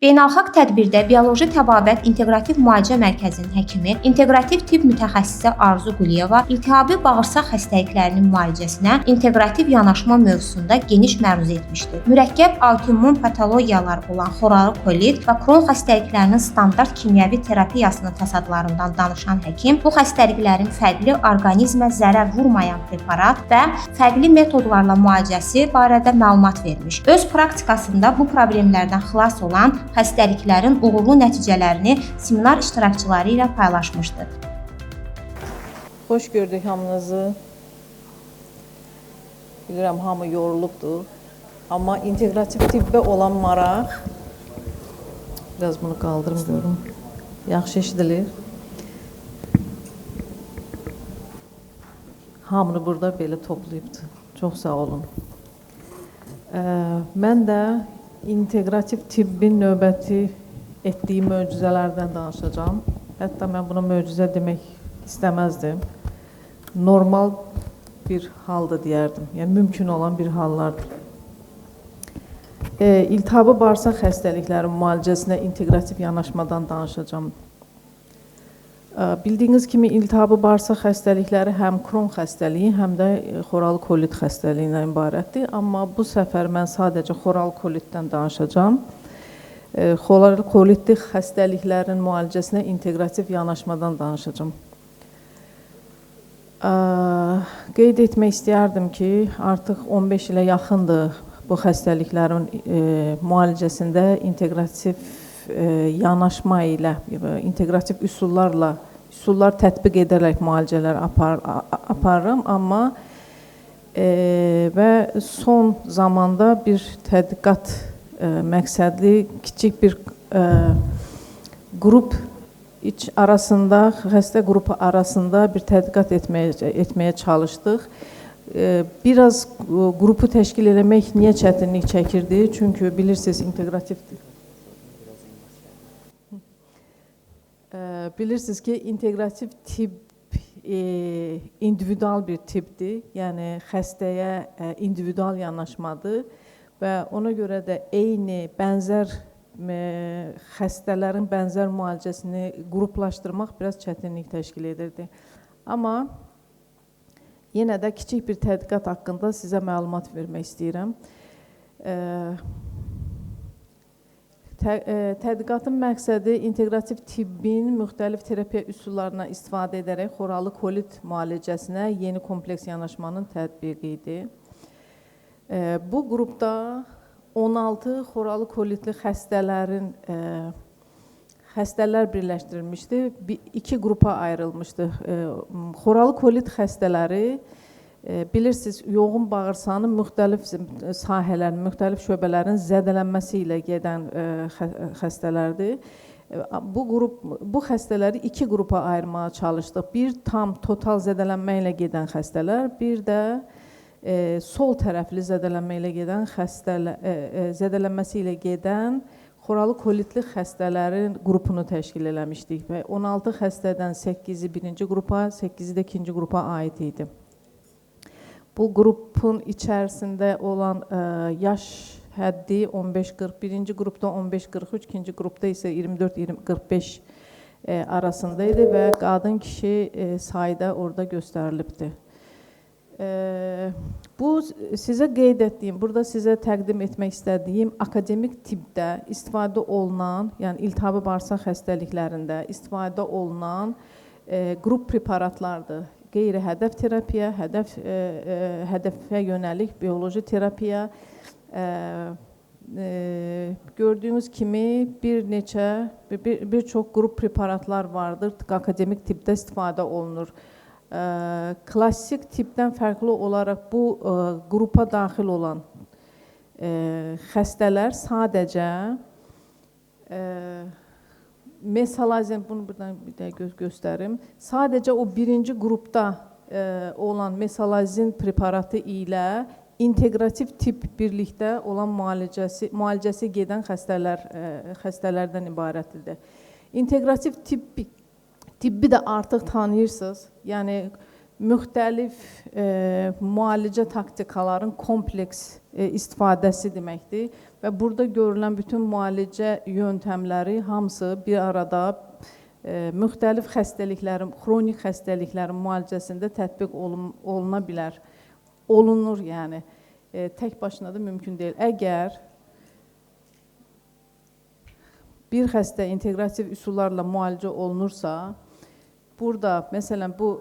Beynəlxalq tədbirdə Bioloji Təbabət İnteqrativ Müalicə Mərkəzinin həkimi, inteqrativ tibb mütəxəssisi Arzu Quliyeva iltihabi bağırsaq xəstəliklərinin müalicəsinə inteqrativ yanaşma mövzusunda geniş məruzə etmişdir. Mürəkkəb autoimmun patologiyalar olan xoralı kolit və Kron xəstəliklərinin standart kimyəvi terapiyasının fəsadlarından danışan həkim bu xəstəliklərin fərqli orqanizmə zərər vurmayan preparat və fərqli metodlarla müalicəsi barədə məlumat vermiş. Öz praktikasında bu problemlərdən xilas olan xəstəliklərin uğurlu nəticələrini seminar iştirakçıları ilə paylaşmışdır. Xoş gördük hamınızı. Bilirəm, hamı yorulubdur. Amma inteqrativ tibbə olan maraq, biraz bunu qaldırım görüm, yaxşı eşidilir. Hamını burada belə toplayıbdır. Çox sağ olun. Mən də inteqrativ tibbin növbəti etdiyi möcüzələrdən danışacağım. Hətta mən buna möcüzə demək istəməzdim. Normal bir halda deyərdim. Yəni, mümkün olan bir hallardır. İltihabi bağırsaq xəstəlikləri müalicəsinə inteqrativ yanaşmadan danışacağım. Bildiyiniz kimi iltihabi bağırsaq xəstəlikləri həm Kron xəstəliyi, həm də xoralı kolit xəstəliyindən ibarətdir. Amma bu səfər mən sadəcə xoralı kolitdən danışacağım. Xoralı kolitli xəstəliklərin müalicəsinə inteqrativ yanaşmadan danışacağım. Qeyd etmək istəyərdim ki, artıq 15 ilə yaxındır bu xəstəliklərin müalicəsində inteqrativ yanaşma ilə, inteqrativ üsullar tətbiq edərək müalicələr aparıram, amma və son zamanda bir tədqiqat məqsədli kiçik bir qrup arasında, xəstə qrupu arasında bir tədqiqat etməyə çalışdıq. Biraz qrupu təşkil etmək niyə çətinlik çəkirdi? Çünki bilirsiniz, bilirsiniz ki, inteqrativ tibb individual bir tibbdir. Yəni, xəstəyə individual yanaşmadır və ona görə də eyni, bənzər xəstələrin bənzər müalicəsini qruplaşdırmaq biraz çətinlik təşkil edirdi. Amma yenə də kiçik bir tədqiqat haqqında sizə məlumat vermək istəyirəm. Tədqiqatın məqsədi inteqrativ tibbin müxtəlif terapiya üsullarına istifadə edərək xoralı kolit müalicəsinə yeni kompleks yanaşmanın tətbiqi idi. Bu qrupda 16 xoralı kolitli xəstələr birləşdirilmişdi, iki qrupa ayrılmışdı. Xoralı kolit xəstələri, bilirsiniz, yoğun bağırsağının müxtəlif sahələrin, müxtəlif şöbələrin zədələnməsi ilə gedən xəstələrdir. Bu xəstələri iki qrupa ayırmağa çalışdıq. Bir tam total zədələnmə ilə gedən xəstələr, bir də sol tərəfli zədələnmə ilə gedən zədələnməsi ilə gedən xoralı kolitli xəstələrin qrupunu təşkil eləmişdik və 16 xəstədən 8-i birinci qrupa, 8-i də ikinci qrupa aid idi. Bu qrupun içərisində olan yaş həddi 15-40, birinci qrupda 15-43, ikinci qrupda isə 24-45 arasında idi və qadın kişi sayda orada göstərilibdir. Bu sizə qeyd etdiyim, burada sizə təqdim etmək istədiyim akademik tibbdə istifadə olunan, yəni iltihabi bağırsaq xəstəliklərində istifadə olunan qrup preparatlardır. Qeyri-hədəf terapiya, hədəfə yönəlik bioloji terapiya, gördüyünüz kimi bir çox qrup preparatlar vardır, akademik tibbdə istifadə olunur. Klassik tibbdən fərqli olaraq bu qrupa daxil olan xəstələr sadəcə mesalazin, bunu buradan bir də göstərim. Sadəcə o birinci qrupda olan mesalazin preparatı ilə inteqrativ tibb birlikdə olan müalicəsi gedən xəstələrdən ibarətdir. İnteqrativ tibbi də artıq tanıyırsınız. Yəni, müxtəlif müalicə taktikaların kompleks istifadəsi deməkdir və burada görülən bütün müalicə yöntəmləri hamısı bir arada müxtəlif xəstəliklərin, xronik xəstəliklərin müalicəsində tətbiq oluna bilər. Olunur yəni. Tək başına da mümkün deyil. Əgər bir xəstə inteqrativ üsullarla müalicə olunursa, burada, məsələn, bu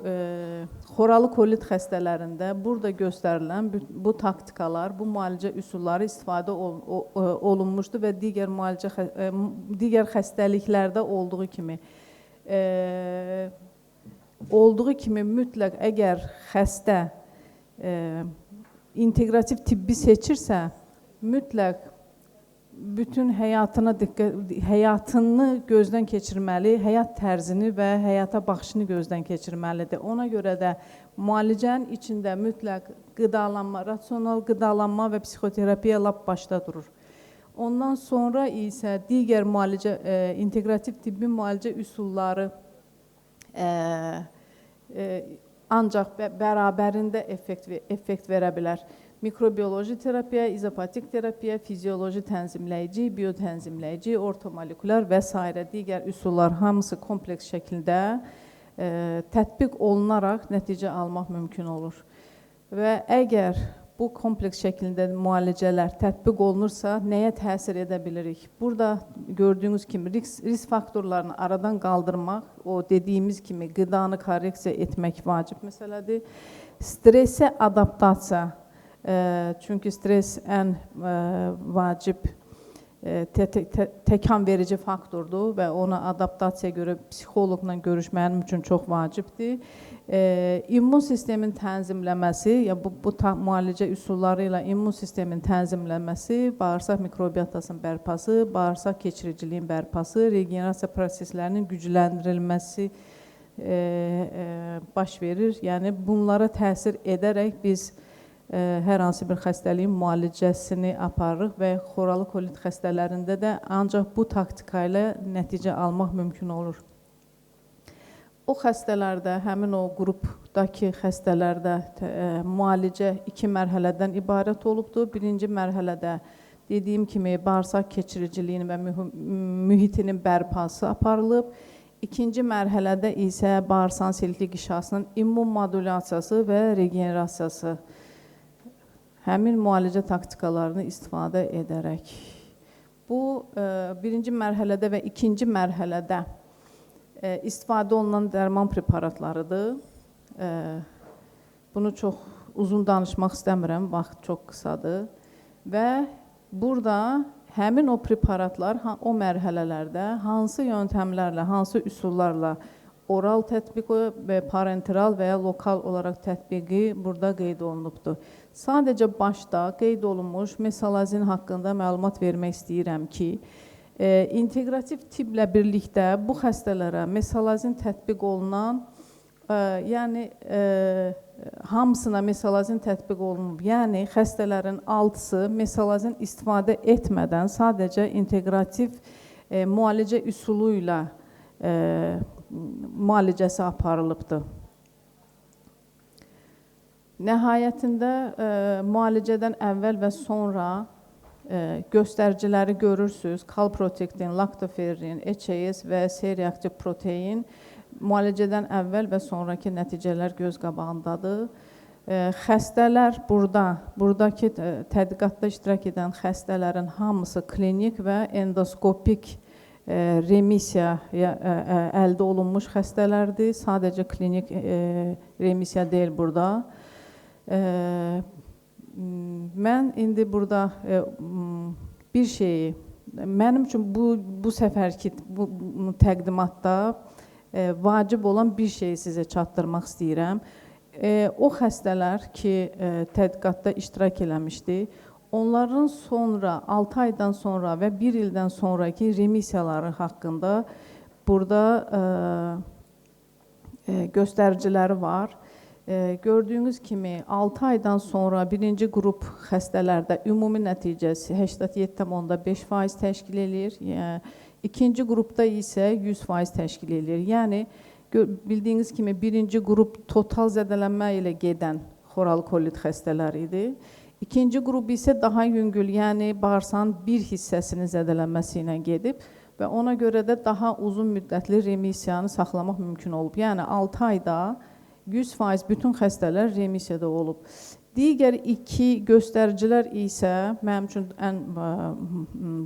xoralı kolit xəstələrində burada göstərilən bu taktikalar, bu müalicə üsulları istifadə olunmuşdur və digər xəstəliklərdə olduğu kimi mütləq əgər xəstə inteqrativ tibbi seçirsə, mütləq bütün həyatını gözdən keçirməli, həyat tərzini və həyata baxışını gözdən keçirməlidir. Ona görə də müalicənin içində mütləq qidalanma, rasional qidalanma və psixoterapiya lap başda durur. Ondan sonra isə digər müalicə, inteqrativ tibbi müalicə üsulları ancaq bərabərində effekt verə bilər. Mikrobioloji terapiya, izopatik terapiya, fizioloji tənzimləyici, biotənzimləyici, ortomolekulyar və s. digər üsullar hamısı kompleks şəkildə tətbiq olunaraq nəticə almaq mümkün olur. Və əgər bu kompleks şəkildə müalicələr tətbiq olunursa, nəyə təsir edə bilirik? Burada gördüyünüz kimi risk faktorlarını aradan qaldırmaq, o dediyimiz kimi qidanı korreksiya etmək vacib məsələdir. Stresə adaptasiya, çünki stres ən vacib təkan verici faktordur və ona adaptasiyaya görə psixoloqla görüşmənim üçün çox vacibdir. İmmun sistemin tənzimləməsi, bu müalicə üsulları ilə immun sistemin tənzimləməsi, bağırsaq mikrobiyatasının bərpası, bağırsaq keçiriciliyin bərpası, regenerasiya proseslərinin gücləndirilməsi baş verir. Yəni bunlara təsir edərək biz hər hansı bir xəstəliyin müalicəsini aparırıq və xoralı kolit xəstələrində də ancaq bu taktika ilə nəticə almaq mümkün olur. O xəstələrdə, həmin o qrupdakı xəstələrdə müalicə 2 mərhələdən ibarət olubdur. Birinci mərhələdə dediyim kimi bağırsaq keçiriciliyinin və mühitinin bərpası aparılıb. İkinci mərhələdə isə bağırsaq selektiv qişasının immun modulyasiyası və regenerasiyası. Həmin müalicə taktikalarını istifadə edərək. Bu, birinci mərhələdə və ikinci mərhələdə istifadə olunan dərman preparatlarıdır. Bunu çox uzun danışmaq istəmirəm, vaxt çox qısadır. Və burada həmin o preparatlar o mərhələlərdə hansı yöntəmlərlə, hansı üsullarla oral tətbiqi və parenteral və ya lokal olaraq tətbiqi burada qeyd olunubdur. Sadəcə başda qeyd olunmuş mesalazin haqqında məlumat vermək istəyirəm ki, inteqrativ tibblə birlikdə bu xəstələrə mesalazin tətbiq olunan, yəni hamısına mesalazin tətbiq olunub. Yəni xəstələrin 6-sı mesalazin istifadə etmədən sadəcə inteqrativ müalicə üsulu ilə müalicəsi aparılıbdır. Nəhayətində müalicədən əvvəl və sonra göstəriciləri görürsünüz. Kalprotektin, laktoferrin, HAS və C-reaktiv protein müalicədən əvvəl və sonraki nəticələr göz qabağındadır. Xəstələr buradakı tədqiqatda iştirak edən xəstələrin hamısı klinik və endoskopik remisiya əldə olunmuş xəstələrdir. Sadəcə klinik remisiya deyil burada. Mən indi burada bir şeyi, mənim üçün bu səfərki təqdimatda vacib olan bir şeyi sizə çatdırmaq istəyirəm. O xəstələr ki, tədqiqatda iştirak eləmişdi, onların sonra 6 aydan sonra və 1 ildən sonraki remisiyaları haqqında burada göstəriciləri var. Gördüyünüz kimi 6 aydan sonra birinci qrup xəstələrdə ümumi nəticəsi 87,5% təşkil edir. İkinci qrupda isə 100% təşkil edir. Yəni Bildiyiniz kimi birinci qrup total zədələnmə ilə gedən xoral kolit xəstələri idi. İkinci qrup isə daha yüngül, yəni bağırsağın bir hissəsinin zədələnməsi ilə gedib və ona görə də daha uzun müddətli remisiyanı saxlamaq mümkün olub. Yəni 6 ayda 100% bütün xəstələr remisiyada olub. Digər iki göstəricilər isə mənim üçün ən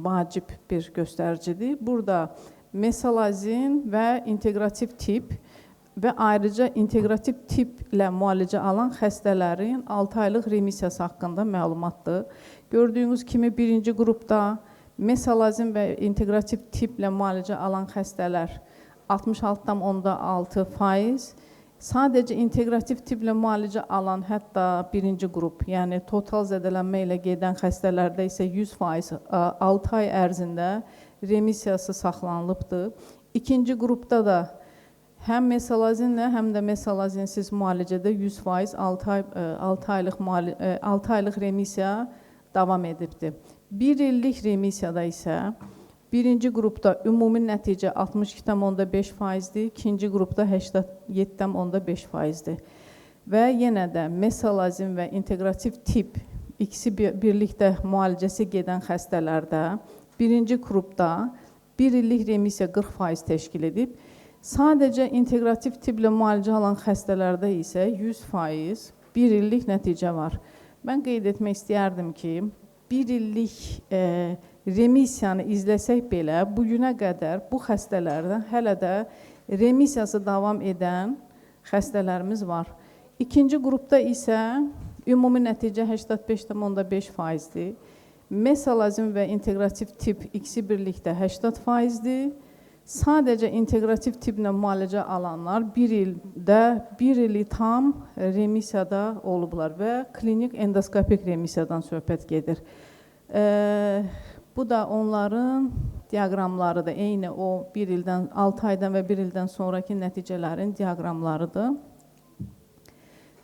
vacib bir göstəricidir. Burada mesalazin və integrativ tip və ayrıca integrativ tiplə müalicə alan xəstələrin 6 aylıq remissiyası haqqında məlumatdır. Gördüyünüz kimi birinci qrupda mesalazin və integrativ tiplə müalicə alan xəstələr 66,6%, sadəcə integrativ tiplə müalicə alan hətta birinci qrup, yəni total zədələnmə ilə gedən xəstələrdə isə 100% 6 ay ərzində remissiyası saxlanılıbdır. İkinci qrupda da həm mesalazinlə, həm də mesalazinsiz müalicədə 100% 6 aylıq remissiya davam edibdir. 1 illik remissiyada isə birinci qrupda ümumi nəticə 62,5%-dir, ikinci qrupda 87,5%-dir. Və yenə də mesalazin və integrativ tip ikisi birlikdə müalicəsi gedən xəstələrdə birinci qrupda 1 illik remissiya 40% təşkil edib. Sadəcə integrativ tiplə müalicə alan xəstələrdə isə 100% 1 illik nəticə var. Mən qeyd etmək istəyərdim ki, 1 illik remissiyanı izləsək belə, bugünə qədər bu xəstələrdən hələ də remissiyası davam edən xəstələrimiz var. İkinci qrupda isə ümumi nəticə 85,5%-dir. Mesalazin və integrativ tip ikisi birlikdə 80%-dir. Sadəcə integrativ tiplə müalicə alanlar 1 ili tam remissiyada olublar və klinik endoskopik remissiyadan söhbət gedir. Bu da onların diaqramlarıdır. Eyni o 6 aydan və 1 ildən sonraki nəticələrin diaqramlarıdır.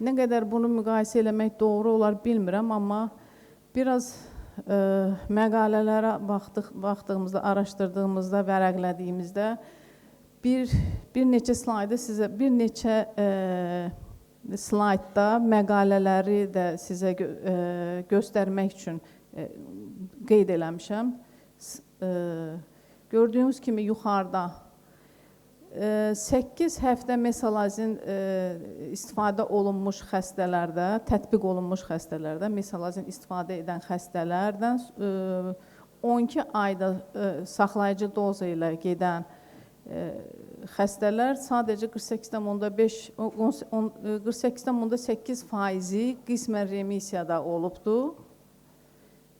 Nə qədər bunu müqayisə eləmək doğru olar bilmirəm, amma biraz məqalələrə baxdığımızda, araşdırdığımızda, vərəqlədiyimizdə bir neçə slaydı sizə, bir neçə slaydda məqalələri də sizə göstərmək üçün qeyd eləmişəm. Gördüyünüz kimi yuxarıda 8 həftə mesalazin istifadə olunmuş xəstələrdə, tətbiq olunmuş xəstələrdə, mesalazin istifadə edən xəstələrdən 12 ayda saxlayıcı doza ilə gedən xəstələr sadəcə 48,8% qismən remissiyada olubdur.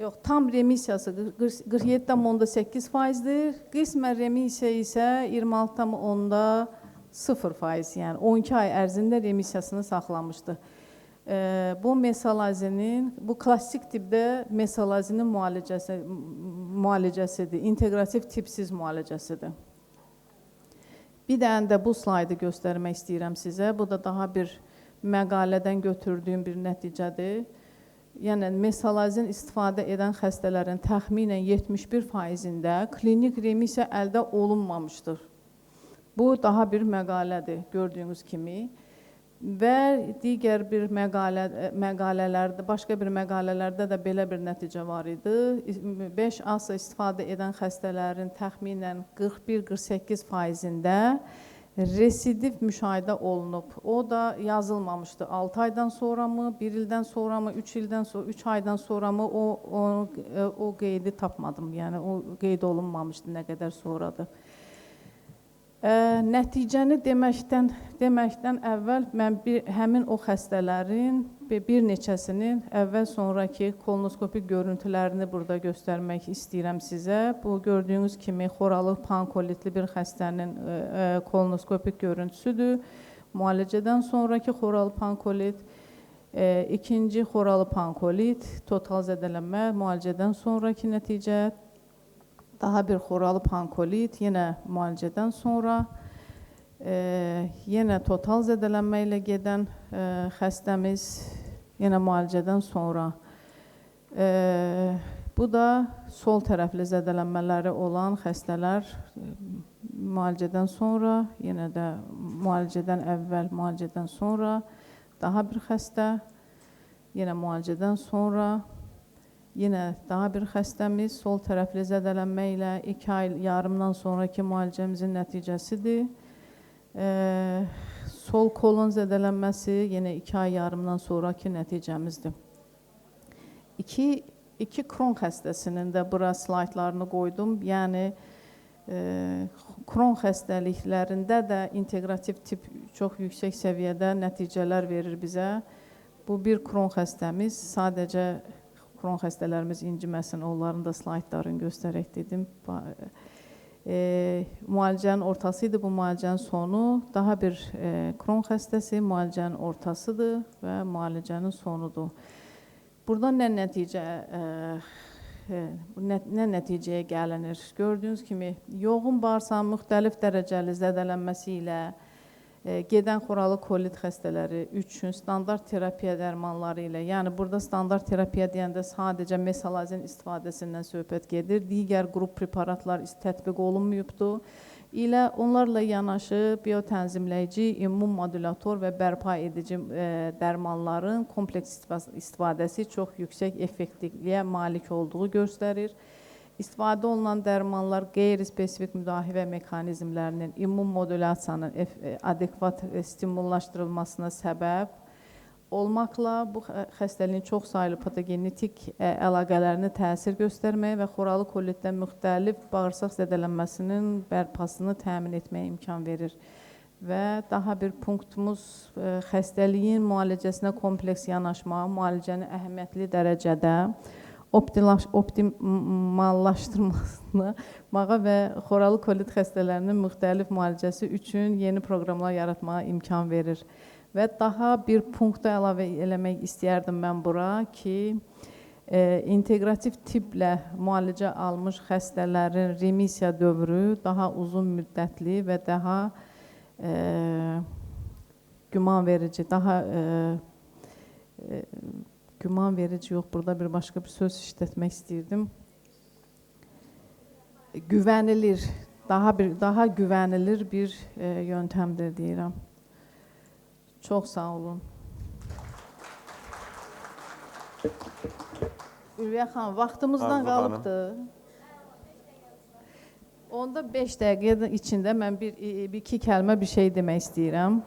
Yox, tam remissiyası 47,8%-dir, qismən remissiya isə 26,0%, yəni 12 ay ərzində remissiyasını saxlamışdır. Bu mesalazinin, bu klassik tipdə mesalazinin müalicəsidir, integrativ tipsiz müalicəsidir. Bir dənə də bu slaydı göstərmək istəyirəm sizə. Bu da daha bir məqalədən götürdüyüm bir nəticədir. Yəni, mesalazin istifadə edən xəstələrin təxminən 71%-də klinik remissiya əldə olunmamışdır. Bu, daha bir məqalədir, gördüyünüz kimi. Və digər bir məqalələrdə, başqa bir məqalələrdə də belə bir nəticə var idi. 5 ASA istifadə edən xəstələrin təxminən 41-48%-də residiv müşahidə olunub. O da yazılmamışdı. 6 aydan sonra mı, 1 ildən sonra mı, 3 ildən sonra, 3 aydan sonra mı o qeydi tapmadım. Yəni o qeyd olunmamışdı nə qədər sonradır. Nəticəni deməkdən əvvəl mən həmin o xəstələrin bir neçəsinin əvvəl sonraki kolonoskopik görüntülərini burada göstərmək istəyirəm sizə. Bu gördüyünüz kimi xoralı pankolitli bir xəstənin kolonoskopik görüntüsüdür. Müalicədən sonraki xoralı pankolit, ikinci xoralı pankolit, total zədələnmə, müalicədən sonraki nəticə. Daha bir xoralı pankolit, yenə müalicədən sonra, yenə total zədələnmə ilə gedən xəstəmiz, yenə müalicədən sonra. Bu da sol tərəfli zədələnmələri olan xəstələr müalicədən sonra, yenə də müalicədən əvvəl, müalicədən sonra daha bir xəstə, yenə müalicədən sonra yenə daha bir xəstəmiz sol tərəfli zədələnmə ilə 2 ay yarımdan sonraki müalicəmizin nəticəsidir. Sol kolon zədələnməsi yenə 2 ay yarımdan sonraki nəticəmizdir. İki Kron xəstəsinin də bura slaydlarını qoydum. Yəni, Kron xəstəliklərində də inteqrativ tip çox yüksək səviyyədə nəticələr verir bizə. Bu bir Kron xəstəmiz, sadəcə Kron xəstələrimiz inciməsin, onların da slaydlarını göstərək dedim. Müalicənin ortası idi, bu müalicənin sonu. Daha bir Kron xəstəsi müalicənin ortasıdır və müalicənin sonudur. Burada nə nəticəyə gəlinir? Gördüyünüz kimi, yoğun bağırsağın müxtəlif dərəcəli zədələnməsi ilə gedən xoralı kolit xəstələri üçün standart terapiya dərmanları ilə, yəni burada standart terapiya deyəndə sadəcə mesalazin istifadəsindən söhbət gedir, digər qrup preparatlar tətbiq olunmayıbdır. ilə onlarla yanaşı biotənzimləyici, immun modulator və bərpa edici dərmanların kompleks istifadəsi çox yüksək effektivliyə malik olduğu göstərir. İstifadə olunan dərmanlar qeyri-spesifik müdahibə mexanizmlərinin immun modulyasiyanın adekvat stimullaşdırılmasına səbəb olmaqla bu xəstəliyin çox saylı patogenetik əlaqələrini təsir göstərməyə və xoralı kolitdə müxtəlif bağırsaq zədələnməsinin bərpasını təmin etməyə imkan verir. Və daha bir punktumuz xəstəliyin müalicəsinə kompleks yanaşma, müalicənin əhəmiyyətli dərəcədə optimallaşdırılmasına və xoralı kolit xəstələrinin müxtəlif müalicəsi üçün yeni proqramlar yaratmağa imkan verir. Və daha bir punkta əlavə eləmək istəyərdim mən bura ki, inteqrativ tiplə müalicə almış xəstələrin remisiya dövrü daha uzun müddətli və daha güman verici, güman verici yox, burada bir başqa bir söz işlətmək istəyirdim. Güvənilir, daha güvənilir bir yöntəmdir deyirəm. Çox sağ olun. Ülviyə xanım, vaxtımızdan qalıbdır. Onda 5 dəqiqə içində mən iki kəlmə bir şey demək istəyirəm.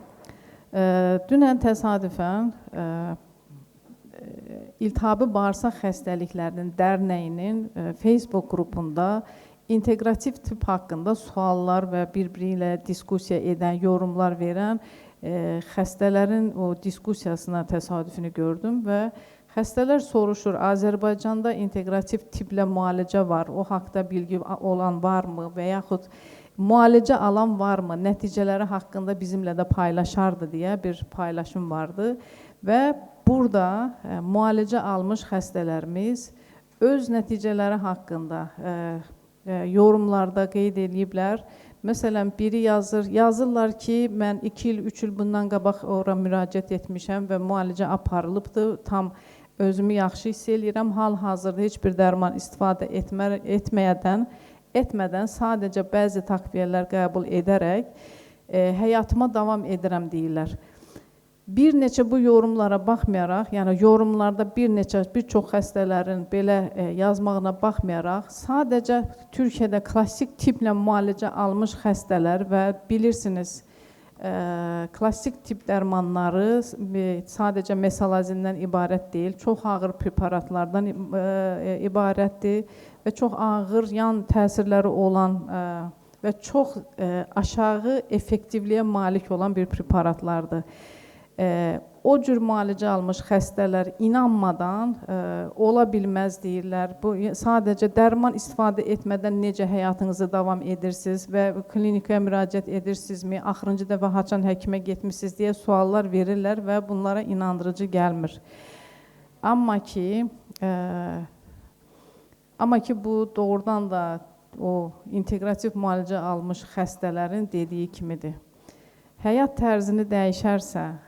Dünən təsadüfən İltihabi Bağırsaq Xəstəliklərinin Dərnəyinin Facebook qrupunda inteqrativ tip haqqında suallar və bir-biri ilə diskusiya edən, yorumlar verən xəstələrin o diskusiyasına təsadüfünü gördüm və xəstələr soruşur, Azərbaycanda inteqrativ tiplə müalicə var, o haqda bilgi olan varmı və yaxud müalicə alan varmı, nəticələri haqqında bizimlə də paylaşardı deyə bir paylaşım vardı və burada müalicə almış xəstələrimiz öz nəticələri haqqında yorumlarda qeyd ediblər. Məsələn, biri yazırlar ki, mən 2 il, 3 il bundan qabaq ora müraciət etmişəm və müalicə aparılıbdır, tam özümü yaxşı hiss eləyirəm, hal-hazırda heç bir dərman istifadə etmədən sadəcə bəzi takviyələr qəbul edərək həyatıma davam edirəm deyirlər. Bir neçə bu yorumlara baxmayaraq, yəni yorumlarda bir çox xəstələrin belə yazmağına baxmayaraq, sadəcə Türkiyədə klassik tiplə müalicə almış xəstələr və bilirsiniz, klassik tip dərmanları sadəcə mesalazindən ibarət deyil, çox ağır preparatlardan ibarətdir və çox ağır yan təsirləri olan və çox aşağı effektivliyə malik olan bir preparatlardır. O cür müalicə almış xəstələr inanmadan ola bilməz deyirlər. Bu sadəcə dərman istifadə etmədən necə həyatınızı davam edirsiniz və klinikaya müraciət edirsinizmi, axırıncı dəfə haçan həkimə getmişsiniz deyə suallar verirlər və bunlara inandırıcı gəlmir. Amma ki bu doğrudan da o inteqrativ müalicə almış xəstələrin dediyi kimidir. Həyat tərzini dəyişərsə,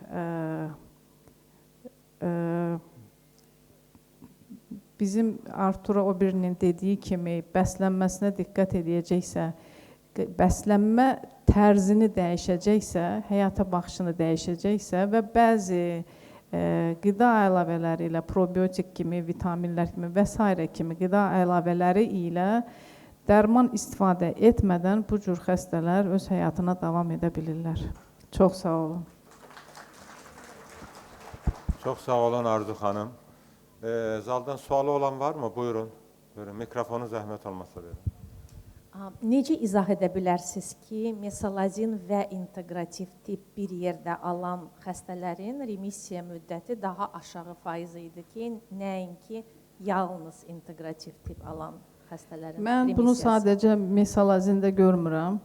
bizim Arturo Ober'nin dediyi kimi bəslənməsinə diqqət edəcəksə, bəslənmə tərzini dəyişəcəksə, həyata baxışını dəyişəcəksə və bəzi qida əlavələri ilə probiotik kimi, vitaminlər kimi və s. kimi qida əlavələri ilə dərman istifadə etmədən bu cür xəstələr öz həyatına davam edə bilirlər. Çox sağ olun. Çox sağ olun Arzu xanım. Zaldan sualı olan var mı? Buyurun. Mikrofonu zəhmət olmasa verin. Necə izah edə bilərsiniz ki, mesalazin və inteqrativ tip bir yerdə alan xəstələrin remissiya müddəti daha aşağı faiz idi ki, nəinki yalnız inteqrativ tip alan xəstələrin Mən bunu sadəcə mesalazində görmürəm.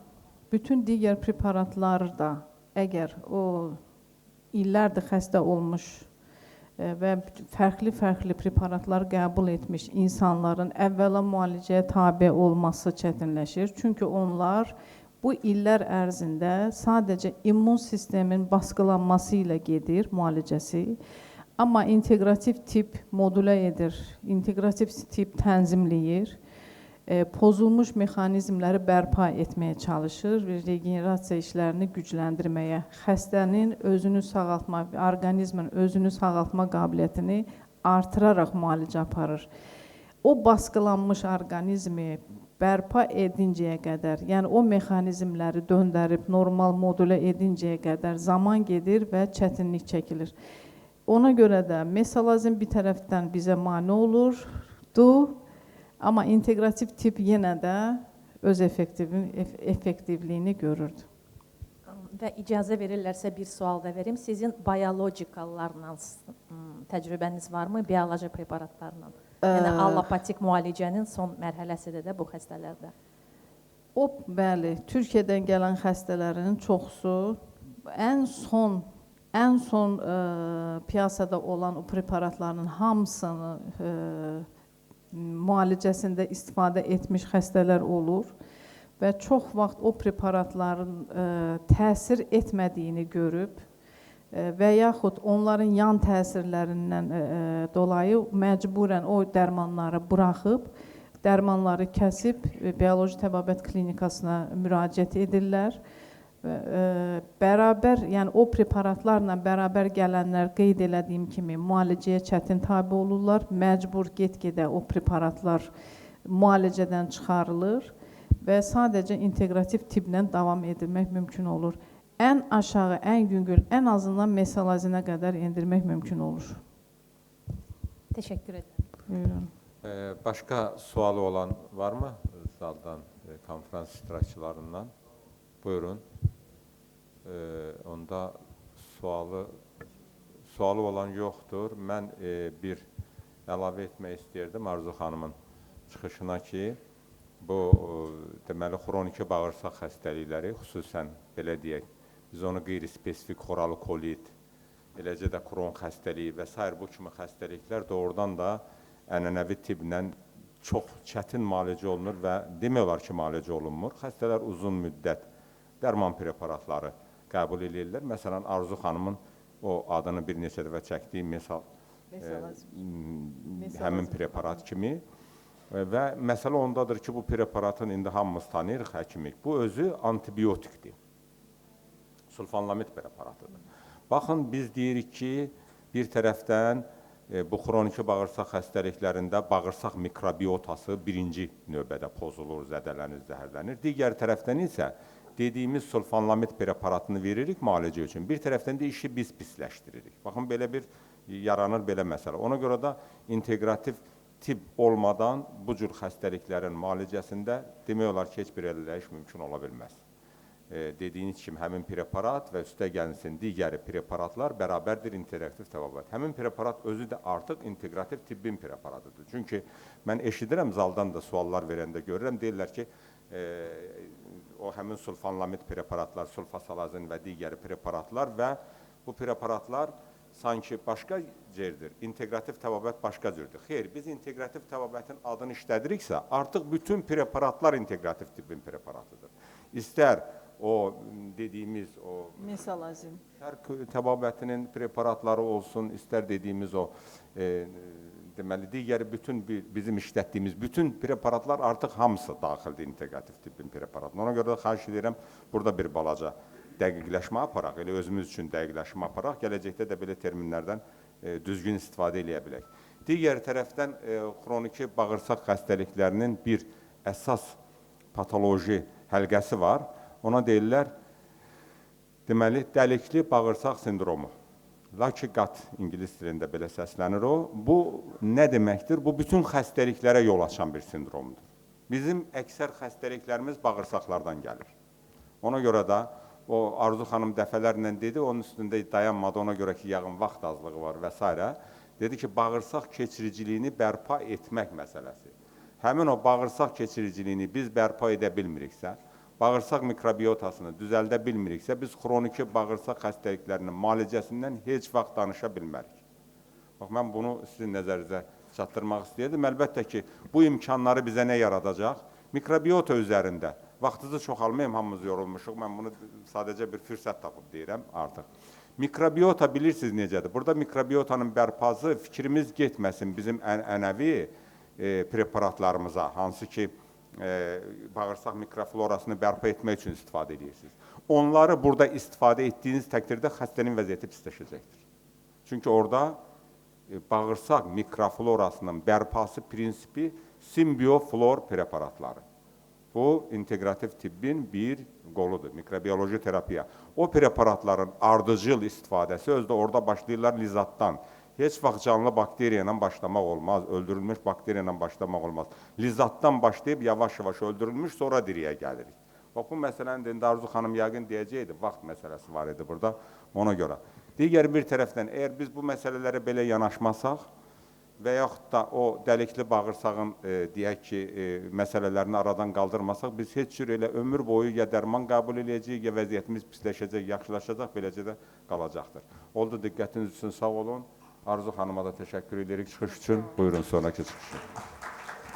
Bütün digər preparatlar da, əgər o illərdir xəstə olmuş və fərqli preparatlar qəbul etmiş insanların əvvəla müalicəyə tabe olması çətinləşir. Çünki onlar bu illər ərzində sadəcə immun sistemin basqılanması ilə gedir müalicəsi. Amma inteqrativ tip modulə edir, inteqrativ tip tənzimləyir, pozulmuş mexanizmləri bərpa etməyə çalışır, regenerasiya işlərini gücləndirməyə, xəstənin özünü sağaltma, orqanizmin özünü sağaltma qabiliyyətini artıraraq müalicə aparır. O basqılanmış orqanizmi bərpa edincəyə qədər, yəni o mexanizmləri döndərib normal modulə edincəyə qədər zaman gedir və çətinlik çəkilir. Ona görə də mesalazin bir tərəfdən bizə mane olurdu, amma inteqrativ tip yenə də öz effektivliyini görürdü. Və icazə verirlərsə bir sual da verim. Sizin biologikallarla təcrübəniz varmı, bioloji preparatlarla? Yəni allopatik müalicənin son mərhələsidir də bu xəstələrdə. O, bəli, Türkiyədən gələn xəstələrin çoxusu ən son piyasada olan o preparatların hamısını müalicəsində istifadə etmiş xəstələr olur və çox vaxt o preparatların təsir etmədiyini görüb və yaxud onların yan təsirlərindən dolayı məcburən o dərmanları buraxıb, dərmanları kəsib bioloji təbabət klinikasına müraciət edirlər. Bərabər, yəni o preparatlarla bərabər gələnlər qeyd elədiyim kimi müalicəyə çətin tabe olurlar, məcbur get-gedə o preparatlar müalicədən çıxarılır və sadəcə inteqrativ tiplə davam edilmək mümkün olur. Ən aşağı, ən yüngül, ən azından mesalazinə qədər endirmək mümkün olur. Təşəkkür edirəm. Buyurun. Başqa sualı olan varmı zaldan, konferans iştirakçılarından? Buyurun. Onda sualı olan yoxdur. Mən bir əlavə etmək istəyirdim Arzu xanımın çıxışına ki, bu deməli xroniki bağırsaq xəstəlikləri, xüsusən belə deyək, biz onu qeyri-spesifik xoralı kolit, eləcə də kron xəstəliyi və s. bu kimi xəstəliklər doğrudan da ənənəvi tiblə çox çətin müalicə olunur və demək olar ki, müalicə olunmur. Xəstələr uzun müddət dərman preparatları qəbul edirlər. Məsələn, Arzu xanımın o adını bir neçə dəfə çəkdiyi həmin preparat kimi və məsələ ondadır ki, bu preparatın indi hamımız tanıyırıq, həkimik. Bu özü antibiotikdir. Sulfanlamid preparatıdır. Baxın, biz deyirik ki, bir tərəfdən bu xroniki bağırsaq xəstəliklərində bağırsaq mikrobiotası birinci növbədə pozulur, zədələnir, zəhərlənir. Digər tərəfdən isə dediyimiz sulfanlamid preparatını veririk müalicə üçün. Bir tərəfdən də işi biz pisləşdiririk. Baxın, belə bir yaranır belə məsələ. Ona görə də inteqrativ tip olmadan bu cür xəstəliklərin müalicəsində demək olar ki, heç bir əlləyiş mümkün ola bilməz. Dediyiniz kimi həmin preparat və üstə gəlsin digəri preparatlar bərabərdir inteqrativ təbabət. Həmin preparat özü də artıq inteqrativ tibbin preparatıdır. Çünki mən eşidirəm, zaldan da suallar verəndə görürəm, deyirlər ki, o həmin sulfanlamid preparatlar, sulfasalazin və digəri preparatlar və bu preparatlar sanki başqa yerdir, inteqrativ təbabət başqa cürdür. Xeyr, biz inteqrativ təbabətin adını işlədiriksə, artıq bütün preparatlar inteqrativ tibbin preparatıdır. İstər o dediyimiz o mesalazin şərq təbabətinin preparatları olsun, istər dediyimiz o deməli, digəri bütün bizim işlətdiyimiz bütün preparatlar artıq hamısı daxildir inteqrativ tibbin preparatına. Ona görə də xahiş edirəm, burada bir balaca dəqiqləşmə aparaq, elə özümüz üçün dəqiqləşmə aparaq, gələcəkdə də belə terminlərdən düzgün istifadə edə bilək. Digər tərəfdən, xroniki bağırsaq xəstəliklərinin bir əsas patoloji həlqəsi var. Ona deyirlər, deməli, dəlikli bağırsaq sindromu. Lucky gut ingilis dilində belə səslənir o. Bu nə deməkdir? Bu bütün xəstəliklərə yol açan bir sindromdur. Bizim əksər xəstəliklərimiz bağırsaqlardan gəlir. Ona görə də o Arzu xanım dəfələrlə dedi, onun üstündə dayanmadı, ona görə ki, yağın vaxt azlığı var və s. Dedi ki, bağırsaq keçiriciliyini bərpa etmək məsələsi. Həmin o bağırsaq keçiriciliyini biz bərpa edə bilmiriksə, bağırsaq mikrobiotasını düzəldə bilmiriksə, biz xroniki bağırsaq xəstəliklərinin müalicəsindən heç vaxt danışa bilmərik. Bax, mən bunu sizin nəzərinizə çatdırmaq istəyirdim. Əlbəttə ki, bu imkanları bizə nə yaradacaq? Mikrobiota üzərində. Vaxtınızı çoxalmayım, hamımız yorulmuşuq. Mən bunu sadəcə bir fürsət tapıb deyirəm artıq. Mikrobiota bilirsiniz necədir? Burada mikrobiotanın bərpası fikrimiz getməsin bizim ənəvi preparatlarımıza, hansı ki, bağırsaq mikroflorasını bərpa etmək üçün istifadə edirsiniz. Onları burada istifadə etdiyiniz təqdirdə xəstənin vəziyyəti pisləşəcəkdir. Çünki orada bağırsaq mikroflorasının bərpası prinsipi simbioflor preparatları. Bu, integrativ tibbin bir qoludur, mikrobiyoloji terapiya. O preparatların ardıcıl istifadəsi, özdə orada başlayırlar lizatdan. Heç vaxt canlı bakteriya ilə başlamaq olmaz, öldürülmüş bakteriya ilə başlamaq olmaz. Lizatdan başlayıb yavaş-yavaş öldürülmüş, sonra diriyə gəlirik. Bax, bu məsələnin də Arzu xanım yəqin deyəcəkdi, vaxt məsələsi var idi burada, ona görə. Digər bir tərəfdən, əgər biz bu məsələlərə belə yanaşmasaq və yaxud da o dəlikli bağırsağın, deyək ki, məsələlərini aradan qaldırmasaq, biz heç cür elə ömür boyu ya dərman qəbul edəcəyik, ya vəziyyətimiz pisləşəcək, yaxşılaşacaq, beləcə də qalacaqdır. Oldu, diqqətiniz üçün sağ olun. Arzu xanıma da təşəkkür edirik çıxış üçün. Buyurun, sonraki çıxış.